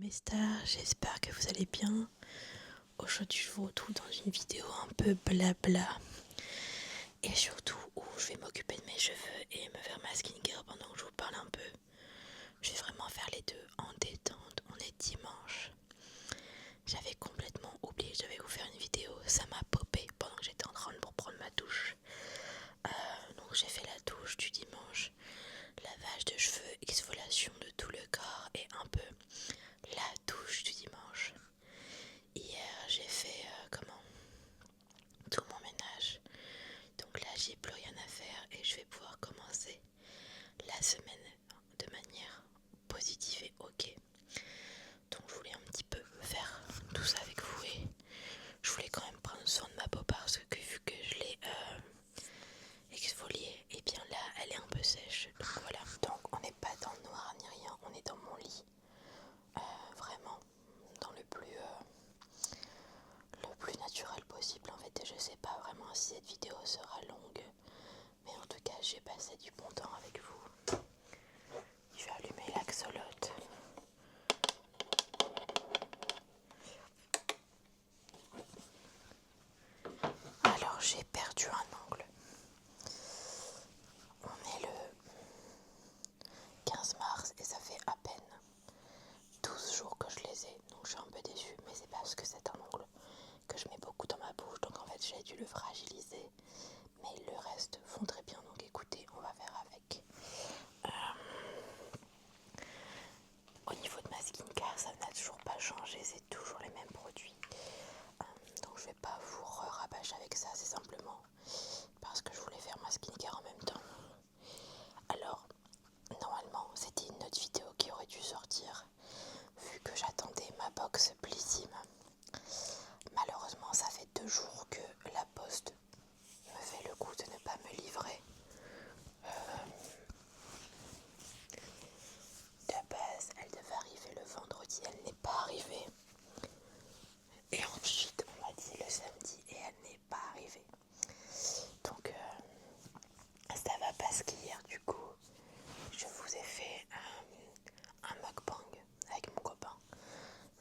les stars, j'espère que vous allez bien. Aujourd'hui je vous retrouve dans une vidéo un peu blabla et surtout où je vais m'occuper de mes cheveux et me faire ma skincare pendant que je vous parle un peu. Je vais vraiment faire les deux en détente. On est dimanche. J'avais complètement oublié que je devais vous faire une vidéo, ça m'a popé pendant que j'étais en train de prendre ma douche. Donc j'ai fait la douche du dimanche, lavage de cheveux, exfoliation de tout le corps et un peu la douche du dimanche. Hier j'ai fait tout mon ménage, donc là j'ai plus rien à faire et je vais pouvoir commencer la semaine de manière positive et ok. Donc je voulais un petit peu faire tout ça avec vous et je voulais quand même prendre soin de ma peau parce que vu que je l'ai exfoliée, et bien là elle est un peu sèche, donc voilà. Donc on n'est pas dans le noir ni rien, on est dans mon lit, vraiment dans le plus naturel possible en fait. Et je sais pas vraiment si cette vidéo sera longue, mais en tout cas j'ai passé du bon temps avec vous. Je vais allumer l'axolote. Alors j'ai perdu un ongle. On est le 15 mars et ça fait à peine 12 jours que je les ai, donc je suis un peu déçue, mais c'est parce que c'est un ongle que je mets beaucoup dans ma bouche, donc en fait j'ai dû le fragiliser, mais le reste font très bien, donc écoutez, on va faire avec. Au niveau de ma skincare, ça n'a toujours pas changé, c'est toujours les mêmes produits, donc je vais pas vous rabâcher avec ça, c'est simplement parce que je voulais faire ma skincare en même temps. Alors normalement c'était une autre vidéo qui aurait dû sortir vu que j'attendais ma box Blissim. Malheureusement ça fait 2 jours que la poste me fait le coup de ne pas me livrer. De base elle devait arriver le vendredi, elle n'est pas arrivée. Et ensuite on m'a dit le samedi et elle n'est pas arrivée. Donc ça va parce qu'hier du coup je vous ai fait un mukbang avec mon copain.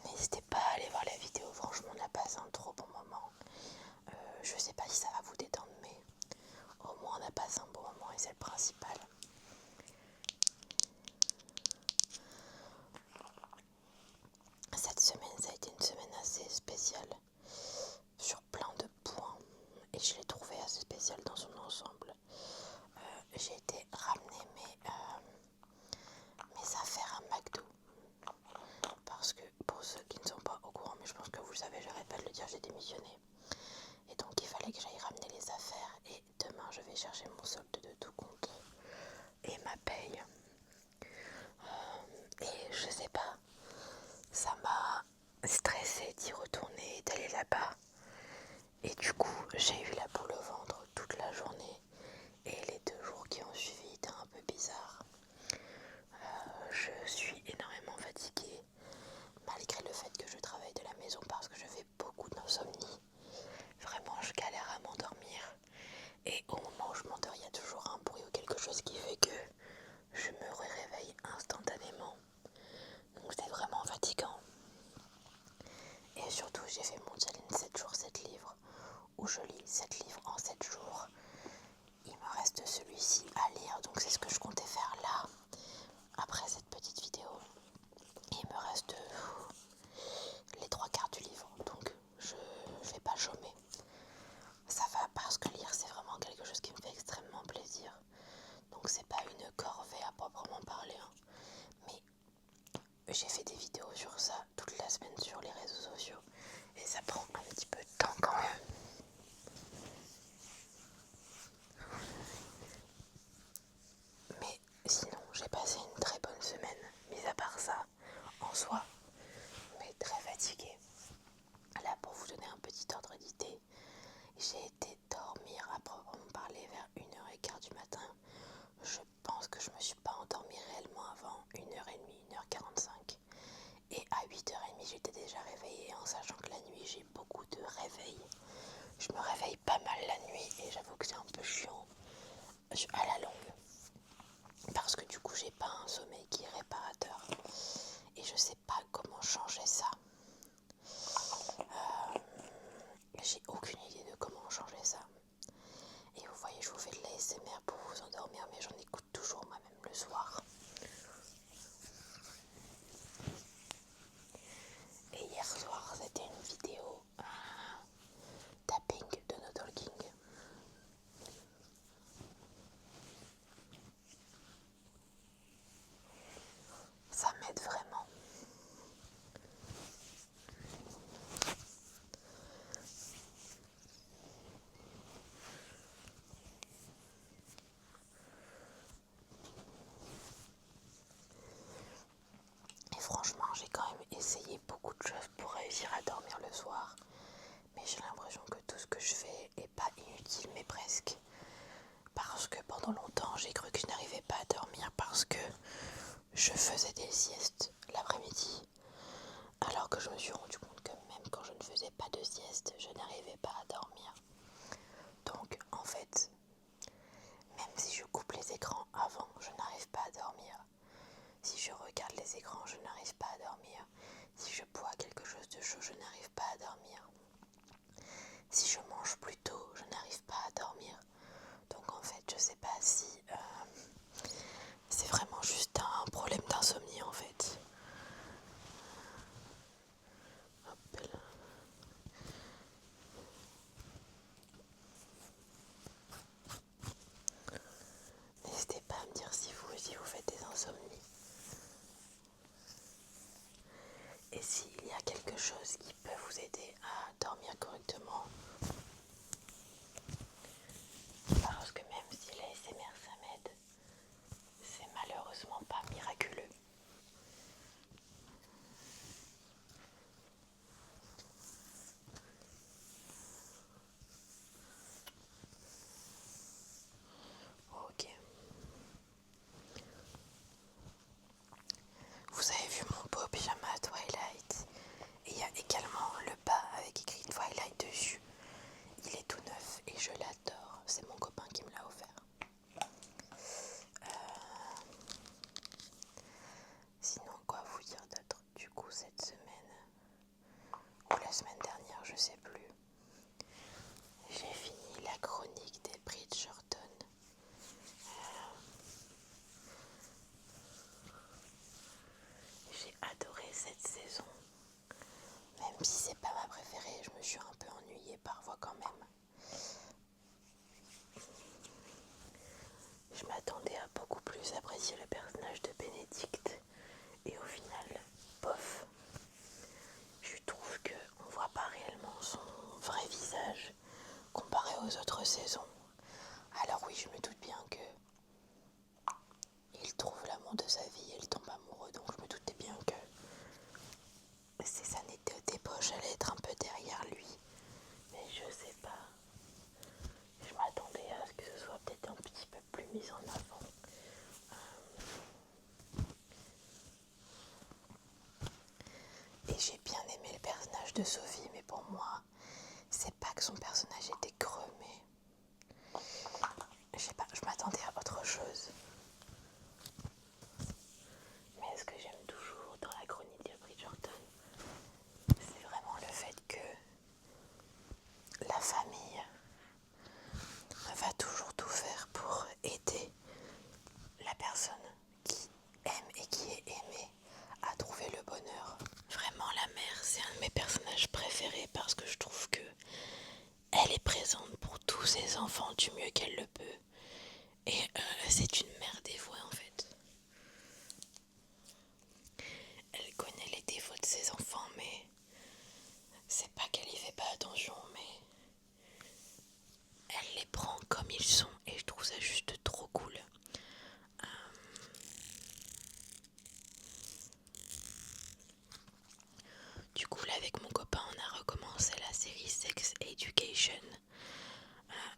N'hésitez pas à aller voir la vidéo, franchement on a passé un trop bon moment. Je sais pas si ça va vous détendre, mais au moins on a passé un bon moment et c'est le principal. Cette semaine ça a été une semaine assez spéciale sur plein de points et je l'ai trouvé assez spéciale dans son ensemble. J'ai été ramener mes affaires à McDo parce que pour ceux qui ne sont pas au courant, mais je pense que vous le savez, j'arrête pas de le dire, j'ai démissionné et donc il fallait que j'aille ramener les affaires et demain je vais chercher mon solde de tout compte et ma paye. Et je sais pas, ça m'a stressée d'y retourner, d'aller là-bas. Et du coup, j'ai eu la boule au ventre toute la journée. Et les 2 jours qui ont suivi étaient un peu bizarres. Je suis énormément fatiguée, malgré le fait que je travaille de la maison parce que je fais beaucoup d'insomnie. Vraiment, je galère à m'endormir. Et au moment où je m'endors, il y a toujours un bruit ou quelque chose qui fait que je me réveille instantanément. Donc c'est vraiment fatigant. Et surtout j'ai fait mon challenge 7 jours 7 livres où je lis 7 livres en 7 jours. Il me reste celui-ci à lire, donc c'est ce que je comptais faire là après cette petite vidéo. Et il me reste les 3/4 du livre, donc je vais pas chômer. Ça va parce que lire c'est vraiment quelque chose qui me fait extrêmement plaisir. Donc c'est pas une corvée à proprement parler, hein. Mais j'ai fait des vidéos sur ça toute la semaine sur les réseaux sociaux et ça prend un petit peu de temps quand même. Mais sinon j'ai passé une très bonne semaine, mis à part ça, en soi, mais très fatiguée. Là pour vous donner un petit ordre d'idée, j'ai été dormir à proprement parler vers 1h15 du matin. Je pense que je me suis pas endormie réellement avant 1h30, 1h45. Et à 8h30 j'étais déjà réveillée, en sachant que la nuit j'ai beaucoup de réveils. Je me réveille pas mal la nuit et j'avoue que c'est un peu chiant à la longue. Parce que du coup j'ai pas un sommeil qui est réparateur. Et je sais pas comment changer je sais pas si c'est vraiment juste un problème d'insomnie en fait. Hop là. N'hésitez pas à me dire si vous aussi vous faites des insomnies. Et s'il y a quelque chose qui peut vous aider à dormir correctement. Parce que même si l'ASMR ça m'aide, c'est malheureusement pas miraculeux. Ok. Vous avez vu mon beau pyjama Twilight. Et il y a également le bas avec écrit Twilight dessus. Il est tout neuf et je l'adore. C'est mon copain qui me l'a offert. Sinon, quoi vous dire d'autre? Du coup, cette semaine, ou la semaine dernière, je sais plus, j'ai fini la chronique des Bridgerton. J'ai adoré cette saison. Même si c'est pas ma préférée, je me suis un peu ennuyée parfois quand même. Je m'attendais à beaucoup plus apprécier le personnage de Bénédicte. Et au final, bof. Je trouve qu'on voit pas réellement son vrai visage comparé aux autres saisons. Alors oui, je me doute bien que il trouve l'amour de sa vie et il tombe amoureux, donc je me doutais bien que ses années de débauche allaient être un peu derrière lui. Mais je sais pas. Je m'attendais à ce que ce soit peut-être un petit peu plus mis en avant. Et j'ai bien aimé le personnage de Sophie, mais pour moi, c'est pas que son personnage était creux, mais je sais pas, je m'attendais à autre chose. Mais ce que j'aime toujours dans la chronique de Bridgerton, c'est vraiment le fait que la famille va toujours tout faire pour aider la personne qui aime et qui est aimée à trouver le bonheur. Vraiment, la mère, c'est un de mes personnages préférés parce que je trouve que elle est présente pour tous ses enfants du mieux qu'elle le peut. Et c'est une mère dévouée en fait. Elle connaît les défauts de ses enfants, mais c'est pas qu'elle y fait pas attention, mais elle les prend comme ils sont et je trouve ça juste trop cool. Du coup là avec mon copain on a recommencé la série Sex Education.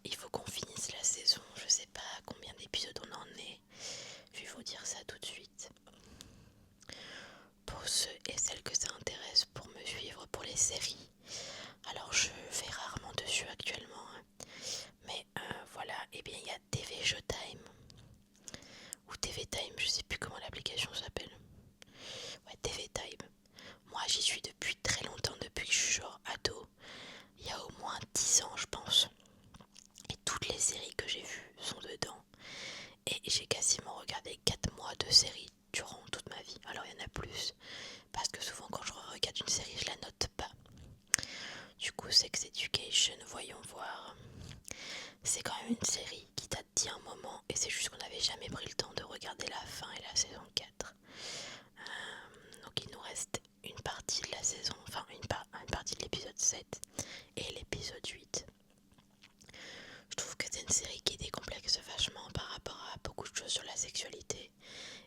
Il faut qu'on finisse la saison, je sais pas combien d'épisodes on en est. Je vais vous dire ça tout de suite. Pour ceux et celles que ça intéresse pour me suivre pour les séries, alors je vais rarement dessus actuellement, mais voilà, et bien il y a TV Showtime ou TV Time, je sais plus comment l'application s'appelle. Ouais, TV Time. Moi j'y suis depuis très longtemps, depuis que je suis genre ado. Il y a au moins 10 ans je pense. Et toutes les séries que j'ai vues sont dedans. Et j'ai quasiment regardé 4 mois de séries durant toute ma vie. Alors il y en a plus, parce que souvent quand je regarde une série je la note pas. Du coup Sex Education, voyons voir. C'est quand même une série qui date d'il y a un moment. Et c'est juste qu'on n'avait jamais pris le temps de regarder la fin et la saison 4. Donc il nous reste une partie de la saison, enfin une partie de l'épisode 7 et l'épisode 8. Je trouve que c'est une série qui décomplexe vachement par rapport à beaucoup de choses sur la sexualité,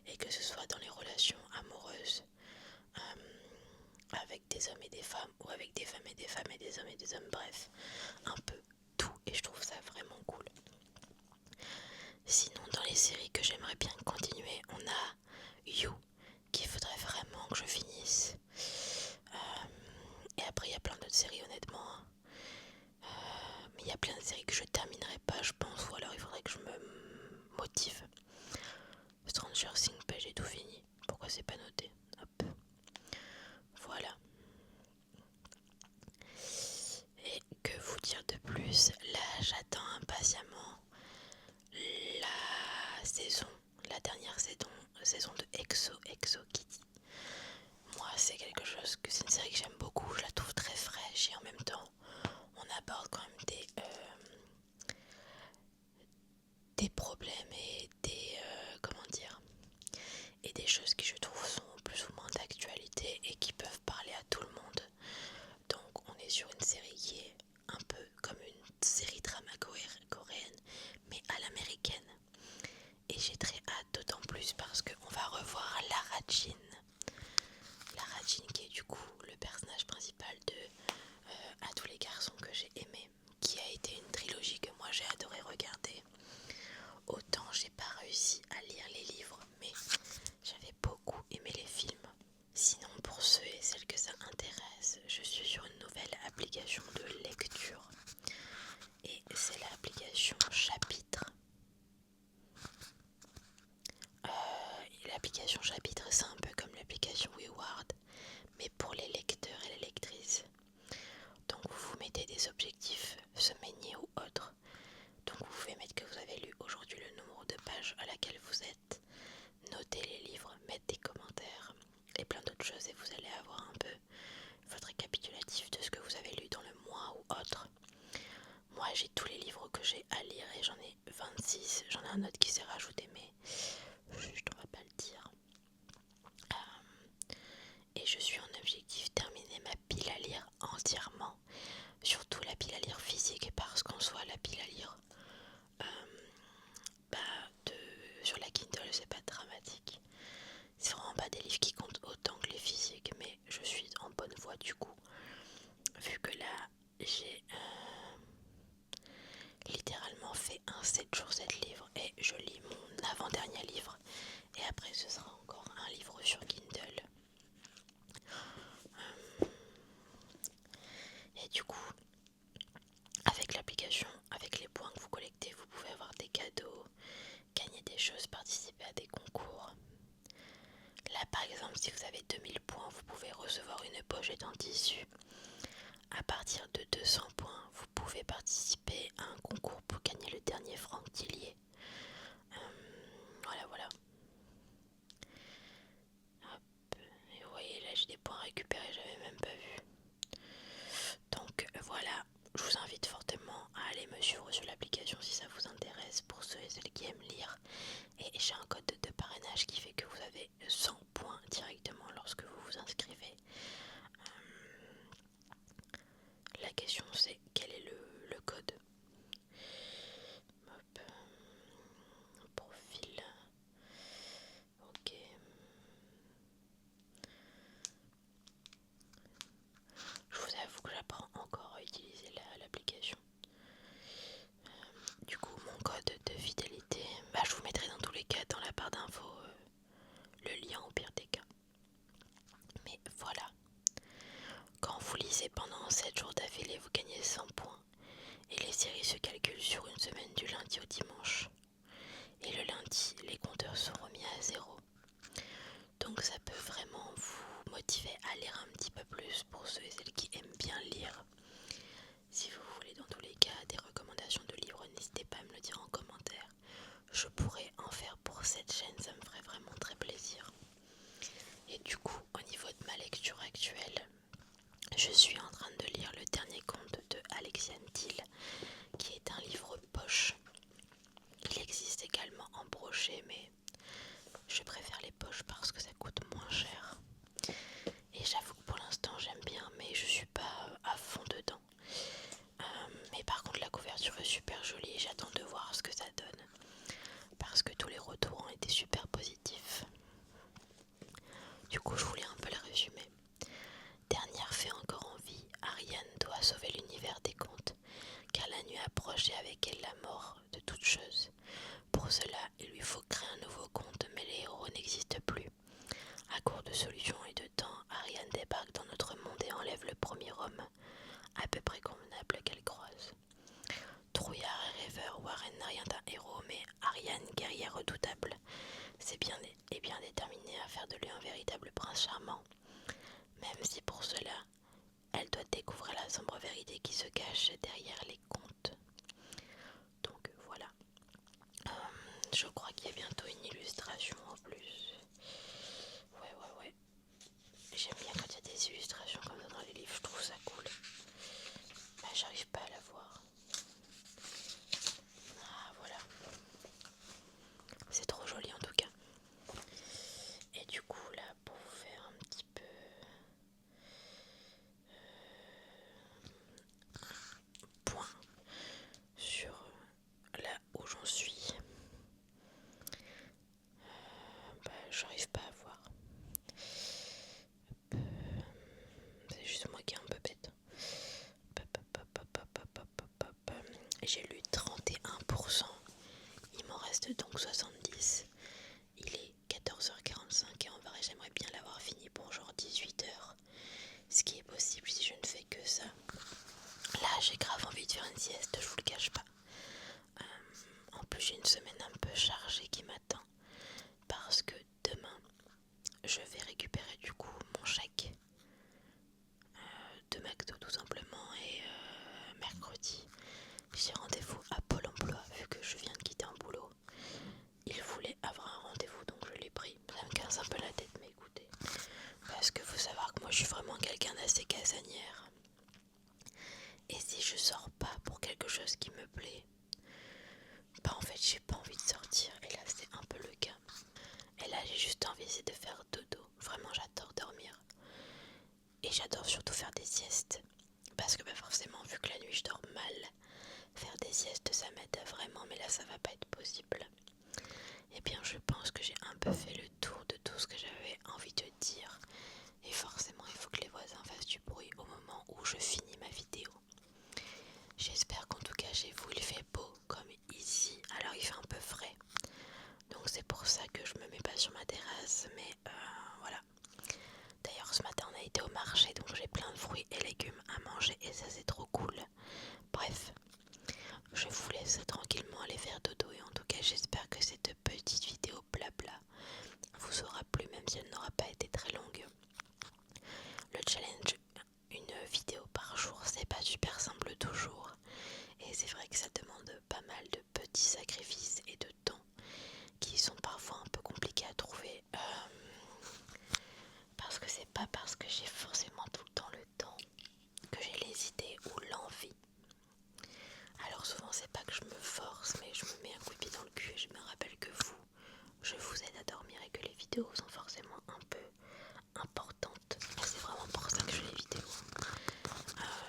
et que ce soit dans les relations amoureuses avec des hommes et des femmes, ou avec des femmes et des femmes et des hommes et des hommes, bref, un peu tout, et je trouve ça vraiment cool. Sinon dans les séries que j'aimerais bien continuer, on a You, qu'il faudrait vraiment que je finisse. Et après il y a plein d'autres séries honnêtement. Mais il y a plein de séries que je terminerai pas je pense, ou alors il faudrait que je me motive. Stranger Things, j'ai tout fini. Pourquoi c'est pas noté? Hop. Voilà. Et que vous dire de plus? Là j'attends impatiemment ceux et celles que ça intéresse, je suis sur une nouvelle application de lecture et c'est l'application Chapitre. L'application Chapitre, c'est un peu comme l'application WeWard, mais pour les lecteurs et les lectrices. Donc vous vous mettez des objectifs semainiers ou autres. Donc vous pouvez mettre que vous avez lu aujourd'hui le nombre de pages à laquelle vous êtes, noter les livres, mettre des commentaires et plein d'autres choses et vous allez avoir un peu votre récapitulatif de ce que vous avez lu dans le mois ou autre. Moi j'ai tous les livres que j'ai à lire et j'en ai 26, j'en ai un autre qui s'est rajouté mais je ne dois pas le dire. Et je suis en objectif terminer ma pile à lire entièrement, surtout la pile à lire physique parce qu'en soi la pile à lire sur la Kindle c'est pas dramatique. C'est vraiment pas des livres qui comptent autant que les physiques, mais je suis en bonne voie du coup. Vu que là, j'ai littéralement fait un 7 jours 7 livres et je lis mon avant-dernier livre. Et après, ce sera encore un livre sur Kindle. Et du coup, avec l'application, avec les points que vous collectez, vous pouvez avoir des cadeaux, gagner des choses, participer à des concours. Là par exemple, si vous avez 2000 points, vous pouvez recevoir une pochette en tissu. À partir de 200 points, vous pouvez participer à un concours pour gagner le dernier Franck Tillier. Voilà. Hop. Et vous voyez là j'ai des points récupérés, j'avais même pas vu. Donc voilà, je vous invite fortement à aller me suivre sur l'application si ça vous intéresse pour ceux et celles qui aiment lire. Et j'ai un code de parrainage qui fait que vous avez 100 points directement lorsque vous vous inscrivez. La question c'est quel est le code. Hop. Profil. Ok. Je vous avoue que j'apprends encore à utiliser l'application. Du coup, mon code de fidélité, je vous mettrai dans tous les cas dans la barre d'infos le lien au pire des cas. Mais voilà, quand vous lisez pendant 7 jours d'affilée, vous gagnez 100 points. Et les séries se calculent sur une semaine du lundi au dimanche. Et le lundi, les compteurs sont remis à 0. Donc ça peut vraiment vous motiver à lire un petit peu plus pour ceux et celles qui aiment bien lire. Si vous voulez dans tous les cas des recommandations de livres, n'hésitez pas à me le dire en commentaire. Je pourrais en faire pour cette chaîne, ça me ferait vraiment très plaisir. Et du coup, au niveau de ma lecture actuelle, je suis en train de lire le dernier conte de Alexiane Thiel, qui est un livre poche. Il existe également en brochet, mais je préfère les poches parce que ça coûte moins cher. Et j'avoue que pour l'instant j'aime bien, mais je suis pas à fond dedans. Mais par contre la couverture est super jolie et j'attends de voir ce que ça donne. Parce que tous les retours ont été super positifs. Du coup je voulais un peu le résumer. Dernière fée encore en vie, Ariane doit sauver l'univers des contes, car la nuit approche et avec elle la mort de toute chose. Pour cela, il lui faut créer un nouveau conte, mais les héros n'existent plus. À court de solutions et de temps, Ariane débarque dans notre monde et enlève le premier homme, à peu près convenable qu'elle croise. Trouillard et rêveur, Warren n'a rien d'un héros, mais Ariane, guerrière redoutable, c'est bien déterminée à faire de lui un véritable prince charmant. Même si pour cela, elle doit découvrir la sombre vérité qui se cache derrière les contes. Donc voilà. Je crois qu'il y a bientôt une illustration en plus. Ouais. J'aime bien quand il y a des illustrations comme ça dans les livres, je trouve ça cool. Mais j'arrive pas à la voir. Ah voilà. C'est trop joli en tout cas. Et du coup là, pour vous faire un petit peu point sur là où j'en suis, j'arrive pas à voir. C'est juste moi qui est un peu bête. de faire une sieste, je vous le cache pas. En plus j'ai une semaine un peu chargée qui m'attend parce que demain je vais récupérer du coup mon chèque de McDo tout simplement et mercredi j'ai rendez-vous à Pôle emploi vu que je viens de quitter un boulot. Il voulait avoir un rendez-vous donc je l'ai pris. Ça me casse un peu la tête mais écoutez, parce que faut savoir que moi je suis vraiment quelqu'un d'assez casanière. Et si je sors pas pour quelque chose qui me plaît, bah en fait j'ai pas envie de sortir et là c'est un peu le cas. Et là j'ai juste envie de faire dodo. Vraiment j'adore dormir. Et j'adore surtout faire des siestes. Parce que bah forcément vu que la nuit je dors mal, faire des siestes ça m'aide vraiment, mais là ça va pas être possible. Et bien je pense que j'ai un peu fait le tour de tout ce que j'avais envie de dire. Et forcément il faut que les voisins fassent du bruit au moment où je finis ma vidéo. J'espère qu'en tout cas chez vous il fait beau comme ici. Alors il fait un peu frais. Donc c'est pour ça que je me mets pas sur ma terrasse. Mais voilà. D'ailleurs ce matin on a été au marché donc j'ai plein de fruits et légumes à manger et ça c'est trop cool. Bref, je vous laisse tranquillement aller faire dodo et en tout cas j'espère que cette petite vidéo blabla vous aura plu même si elle n'aura pas été très longue. Le challenge, une vidéo par jour, c'est pas super simple toujours. Et c'est vrai que ça demande pas mal de petits sacrifices et de temps qui sont parfois un peu compliqués à trouver. Parce que c'est pas parce que j'ai forcément tout le temps le temps que j'ai les idées ou l'envie. Alors souvent c'est pas que je me force mais je me mets un coup de pied dans le cul et je me rappelle que vous, je vous aide à dormir et que les vidéos sont forcément un peu importantes. Et c'est vraiment pour ça que je fais les vidéos.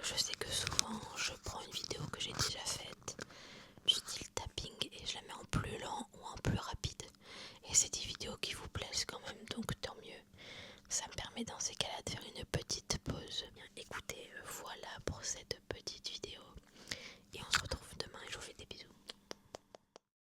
Je sais que souvent je prends une vidéo que j'ai déjà faite du style tapping et je la mets en plus lent ou en plus rapide. Et c'est des vidéos qui vous plaisent quand même donc tant mieux. Ça me permet dans ces